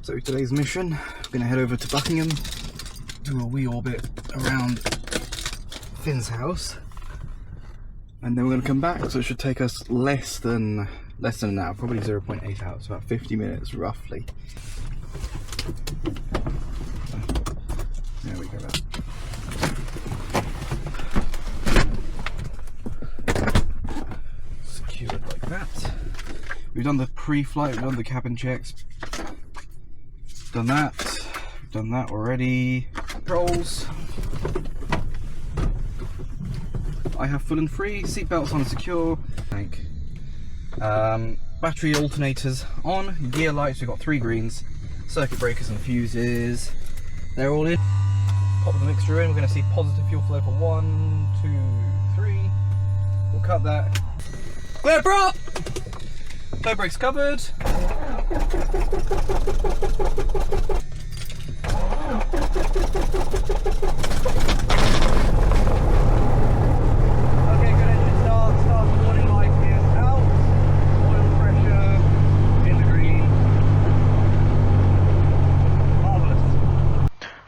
So today's mission, we're going to head over to Buckingham, do a wee orbit around Finn's house, and then we're going to come back. So it should take us less than an hour, probably 0.8 hours, about 50 minutes roughly. There we go. Secured like that. We've done the pre-flight, we've done the cabin checks. Done that. We've done that already. Controls. I have full and free. Seatbelts on secure. Tank. Battery alternators on. Gear lights. We've got 3 greens. Circuit breakers and fuses. They're all in. Pop the mixture in. We're going to see positive fuel flow for 1, 2, 3. We'll cut that. Clear prop! Toe brakes covered.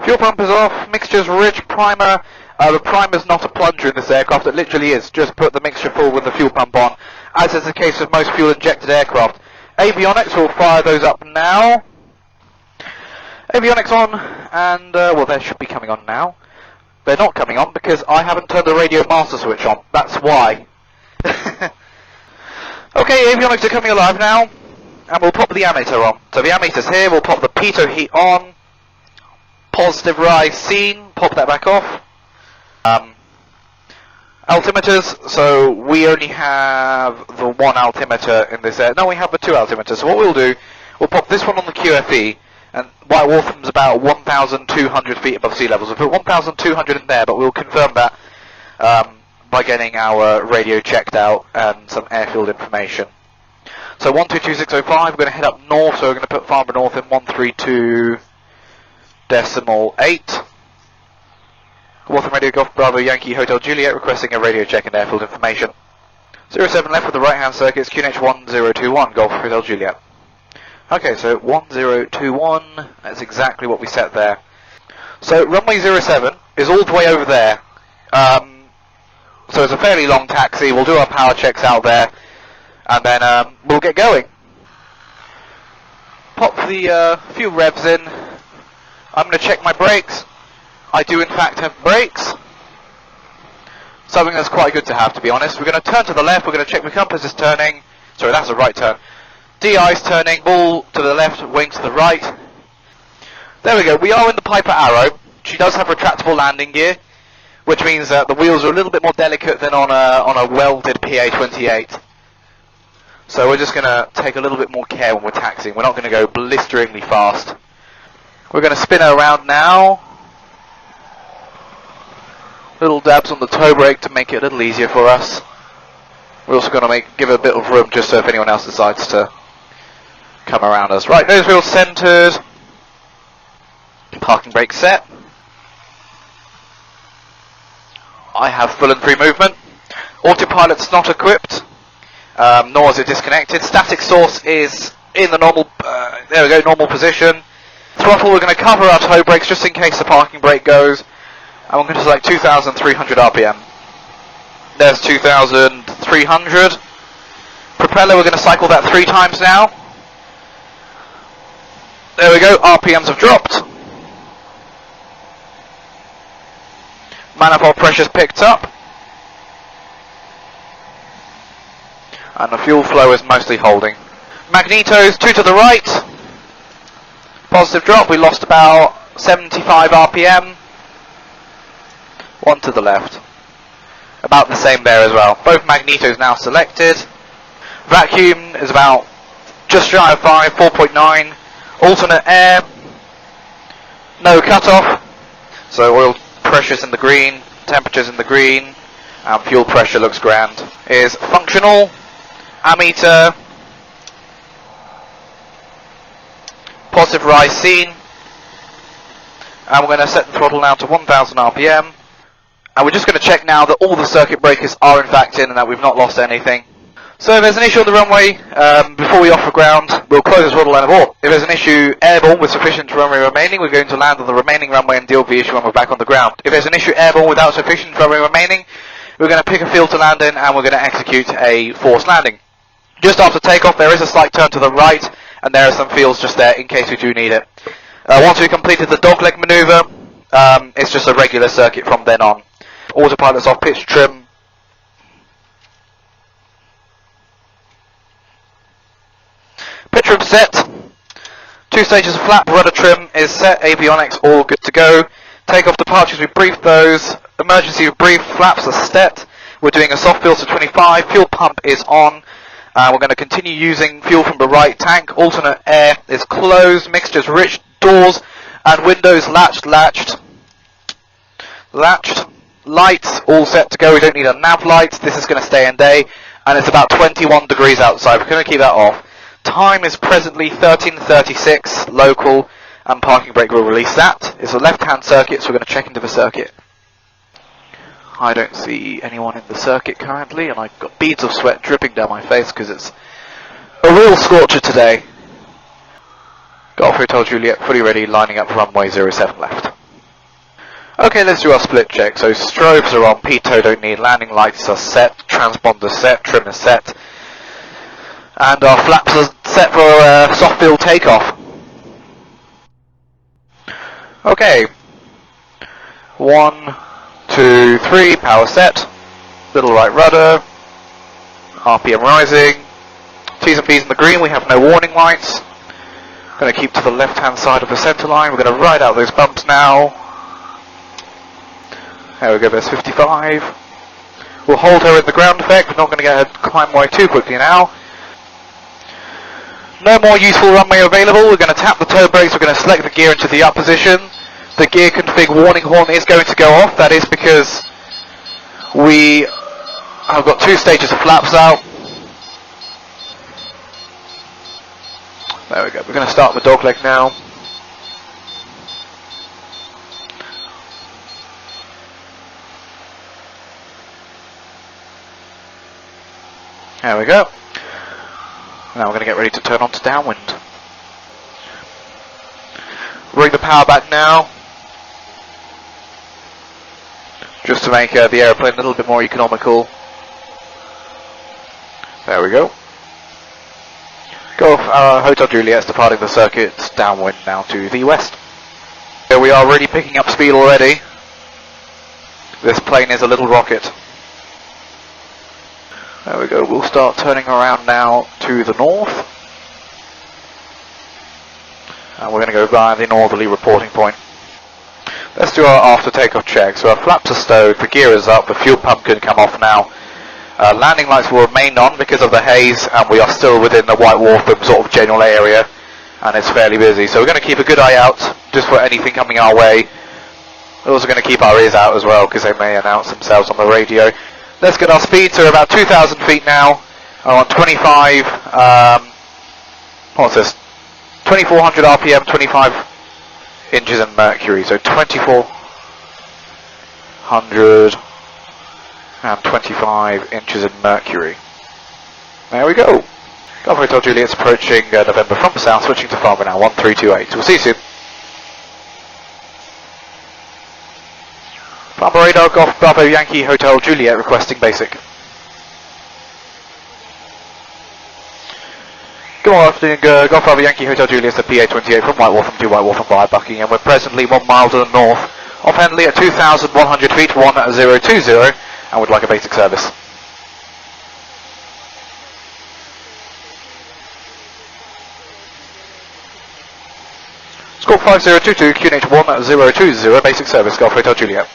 Fuel pump is off, mixture's rich, primer. The primer's not a plunger in this aircraft, it literally is. Just put the mixture full with the fuel pump on, as is the case with most fuel-injected aircraft. Avionics, will fire those up now. Avionics on, and, well, they should be coming on now. They're not coming on because I haven't turned the radio master switch on. That's why. Okay, avionics are coming alive now, and we'll pop the ammeter on. So the ammeter's here, we'll pop the pitot heat on. Positive rise seen, pop that back off. Altimeters, so we only have the 1 altimeter in this air. No, we have the 2 altimeters. So what we'll do, we'll pop this one on the QFE, and White Waltham's about 1,200 feet above sea level. So we'll put 1,200 in there, but we'll confirm that by getting our radio checked out and some airfield information. So 122605, we're going to head up north, so we're going to put Farnborough North in 132.8. Waltham Radio Golf Bravo Yankee Hotel Juliet requesting a radio check and airfield information. 07 left with the right hand circuits, QNH 1021 Golf Hotel Juliet. Okay, so 1021, that's exactly what we set there. So runway 07 is all the way over there. So it's a fairly long taxi, we'll do our power checks out there, and then we'll get going. Pop the few revs in. I'm going to check my brakes. I do in fact have brakes. Something that's quite good to have, to be honest. We're going to turn to the left, we're going to check the compass is turning. Sorry, that's a right turn. DI's turning, ball to the left, wing to the right. There we go, we are in the Piper Arrow. She does have retractable landing gear, which means that the wheels are a little bit more delicate than on a welded PA-28. So we're just going to take a little bit more care when we're taxiing. We're not going to go blisteringly fast. We're going to spin her around now. Little dabs on the toe brake to make it a little easier for us. We're also going to give it a bit of room just so if anyone else decides to come around us. Right, nose wheel centered. Parking brake set. I have full and free movement. Autopilot's not equipped, nor is it disconnected. Static source is in the normal, there we go, normal position. Throttle, we're going to cover our toe brakes just in case the parking brake goes. And we're going to select 2,300 RPM. There's 2,300. Propeller, we're going to cycle that 3 times now. There we go, RPMs have dropped. Manifold pressure's picked up. And the fuel flow is mostly holding. Magnetos, 2 to the right. Positive drop, we lost about 75 RPM. 1 to the left. About the same there as well. Both magnetos now selected. Vacuum is about just shy of 5, 4.9. Alternate air. No cutoff. So oil pressure's in the green, temperature's in the green, and fuel pressure looks grand. Is functional. Ammeter. Positive rise seen. And we're going to set the throttle now to 1,000 RPM. And we're just going to check now that all the circuit breakers are in fact in and that we've not lost anything. So if there's an issue on the runway, before we offer ground, we'll close the throttle line of abort. If there's an issue airborne with sufficient runway remaining, we're going to land on the remaining runway and deal with the issue when we're back on the ground. If there's an issue airborne without sufficient runway remaining, we're going to pick a field to land in and we're going to execute a forced landing. Just after takeoff, there is a slight turn to the right, and there are some fields just there in case we do need it. Once we've completed the dogleg maneuver, it's just a regular circuit from then on. Autopilot's off, pitch trim. Pitch trim set. 2 stages of flap, rudder trim is set, avionics all good to go. Takeoff departures, we briefed those. Emergency brief, flaps are set. We're doing a soft filter 25, fuel pump is on. We're going to continue using fuel from the right tank. Alternate air is closed, mixtures rich, doors and windows latched. Lights all set to go. We don't need a nav light. This is going to stay in day, and it's about 21 degrees outside. We're going to keep that off. Time is presently 13:36 local, and parking brake will release that. It's a left-hand circuit, so we're going to check into the circuit. I don't see anyone in the circuit currently, and I've got beads of sweat dripping down my face because it's a real scorcher today. Golf Hotel Juliet fully ready, lining up runway 07 left. Okay, let's do our split check. So strobes are on, pitot don't need, landing lights are set, transponder set, trim is set, and our flaps are set for soft field takeoff. Okay, 1, 2, 3, power set, little right rudder, RPM rising, T's and B's in the green, we have no warning lights. Going to keep to the left hand side of the centre line, we're going to ride out those bumps now. There we go, there's 55. We'll hold her in the ground effect, we're not going to get her to climb way too quickly now. No more useful runway available, we're going to tap the toe brakes, we're going to select the gear into the up position. The gear config warning horn is going to go off, that is because we have got 2 stages of flaps out. There we go, we're going to start the dogleg now. There we go. Now we're going to get ready to turn on to downwind. Bring the power back now, just to make the aeroplane a little bit more economical. There we go. Golf Hotel Juliet's departing the circuit, downwind now to the west. Here we are really picking up speed already. This plane is a little rocket. There we go, we'll start turning around now to the north. And we're going to go via the northerly reporting point. Let's do our after takeoff check. So our flaps are stowed, the gear is up, the fuel pump can come off now. Landing lights will remain on because of the haze, and we are still within the White Waltham sort of general area, and it's fairly busy. So we're going to keep a good eye out just for anything coming our way. We're also going to keep our ears out as well because they may announce themselves on the radio. Let's get our speed to about 2,000 feet now. On 25, what's this? 2400 RPM, 25 inches in mercury, so 2425 inches in mercury. There we go. Golf Hotel Juliet's approaching November from the south, switching to Farmer now, 1328. We'll see you soon. Farmer radar, Golf Bravo Yankee Hotel Juliet requesting basic. Good afternoon, Golf Bravo Yankee Hotel Juliet, the PA28 from White Waltham to White Waltham via Buckingham. We're presently 1 mile to the north of Henley at 2,100 feet, 1020, and would like a basic service. Score 5022, QNH 1020, basic service, Golf Hotel Juliet.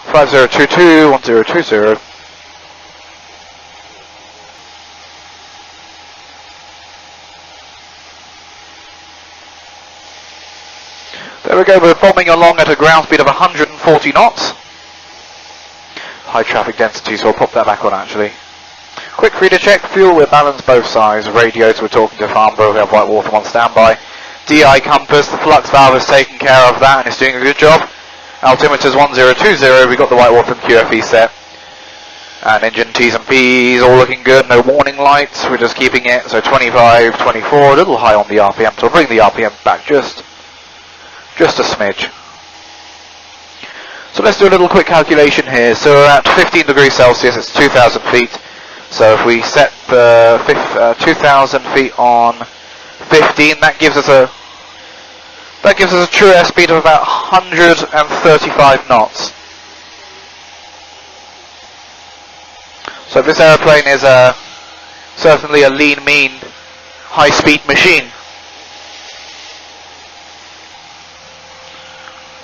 Five 5022, 1020. There we go, we're bombing along at a ground speed of 140 knots. High traffic density, so I'll pop that back on actually. Quick feeder check, fuel, we're balanced both sides. Radios, we're talking to Farnborough, we have White Waltham on standby. DI compass, the flux valve has taken care of that and it's doing a good job. Altimeter's 1020, we got the Whitewater and QFE set. And engine T's and P's all looking good, no warning lights, we're just keeping it, so 25, 24, a little high on the RPM, so we'll bring the RPM back just a smidge. So let's do a little quick calculation here. So we're at 15 degrees Celsius, it's 2,000 feet. So if we set the 2,000 feet on 15, that gives us a true airspeed of about 135 knots. So this aeroplane is certainly a lean, mean, high-speed machine.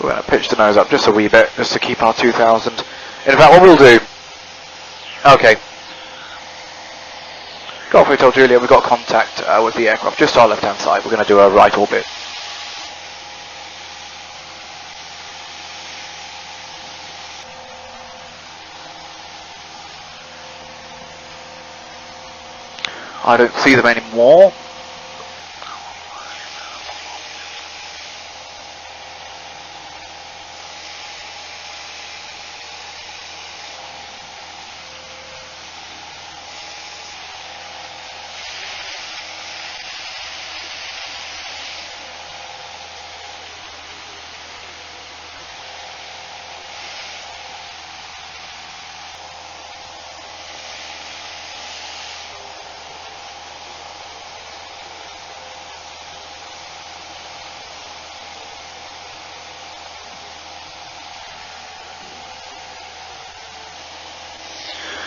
We're going to pitch the nose up just a wee bit, just to keep our 2,000. In fact, what we'll do... Okay. Golf Hotel Juliet, we've got contact with the aircraft, just our left-hand side. We're going to do a right orbit. I don't see them anymore.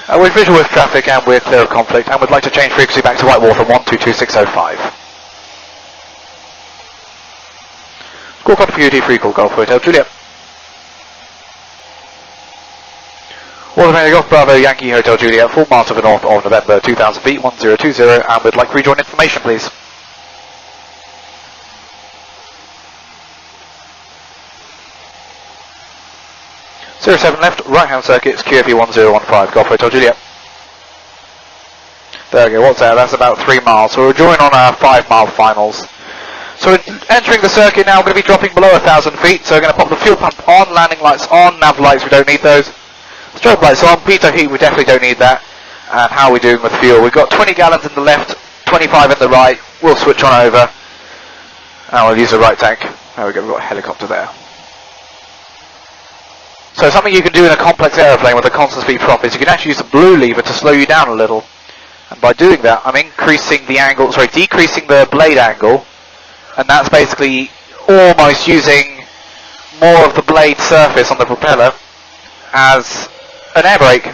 We're visual with traffic and we're clear of conflict, and we'd like to change frequency back to Whitewater 122605. Score copy for UD3 call Golf Hotel Juliet. Waterman Golf Bravo Yankee Hotel Juliet, 4 miles to the north of November 2000 feet 1020, and we'd like to rejoin information please. Zero 07 left, right hand circuit, it's QFE 1015, Golf Hotel Juliet. There we go, what's that? That's about 3 miles, so we're drawing on our 5 mile finals. So we're entering the circuit now, we're going to be dropping below 1,000 feet, so we're going to pop the fuel pump on, landing lights on, nav lights, we don't need those. Strobe lights on, pitot heat, we definitely don't need that. And how are we doing with fuel? We've got 20 gallons in the left, 25 in the right, we'll switch on over. And we'll use the right tank. There we go, we've got a helicopter there. So something you can do in a complex aeroplane with a constant speed prop is you can actually use the blue lever to slow you down a little. And by doing that, I'm decreasing the blade angle, and that's basically almost using more of the blade surface on the propeller as an air brake.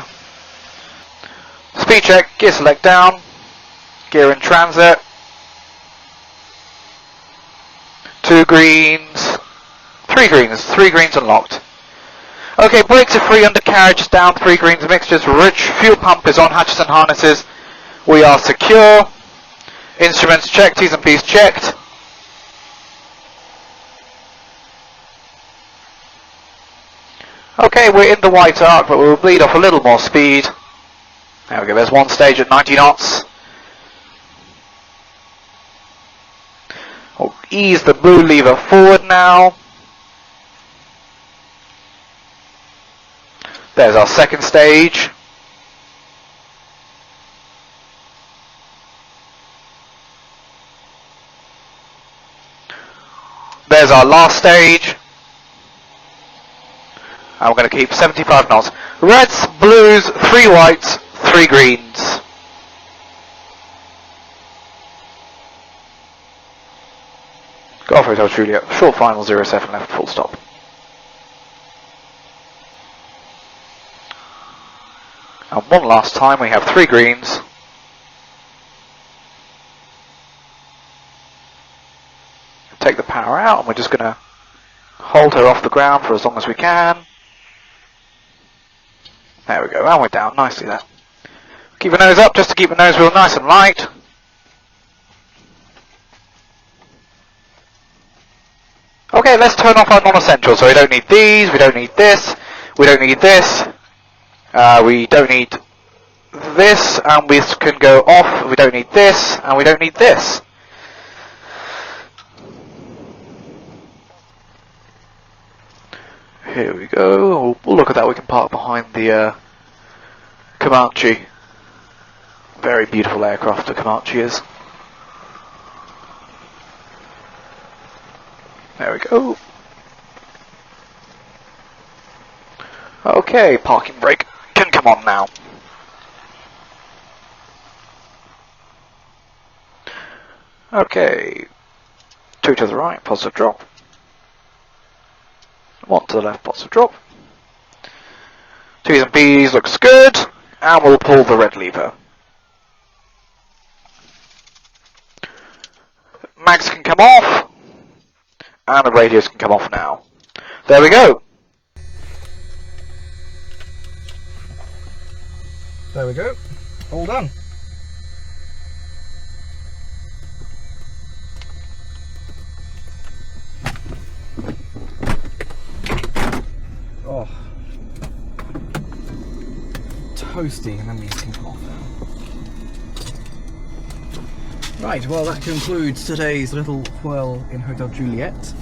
Speed check, gear select down, gear in transit, 2 greens, 3 greens unlocked. Okay, brakes are free, undercarriage is down, 3 greens, mixtures rich, fuel pump is on, hatches and harnesses. We are secure. Instruments checked, T's and P's checked. Okay, we're in the white arc, but we'll bleed off a little more speed. There we go, there's one stage at 90 knots. We'll ease the blue lever forward now. There's our second stage. There's our last stage. And we're going to keep 75 knots. Reds, blues, 3 whites, 3 greens. Golf Hotel Juliet, short final 07 left, full stop. And one last time, we have 3 greens. Take the power out, and we're just going to hold her off the ground for as long as we can. There we go, and we're down nicely there. Keep the nose up, just to keep the nose wheel nice and light. Okay, let's turn off our non-essentials. So we don't need these, we don't need this, we don't need this. We don't need this, and we can go off. We don't need this, and we don't need this. Here we go. We'll look at that. We can park behind the Comanche. Very beautiful aircraft, the Comanche is. There we go. Okay, parking brake can come on now. Okay. 2 to the right, positive drop. 1 to the left, positive drop. T's and B's looks good, and we'll pull the red lever. Mags can come off, and the radios can come off now. There we go. There we go. All done. Oh. Toasty, and then these can come off now. Right, well that concludes today's little whirl in Hotel Juliet.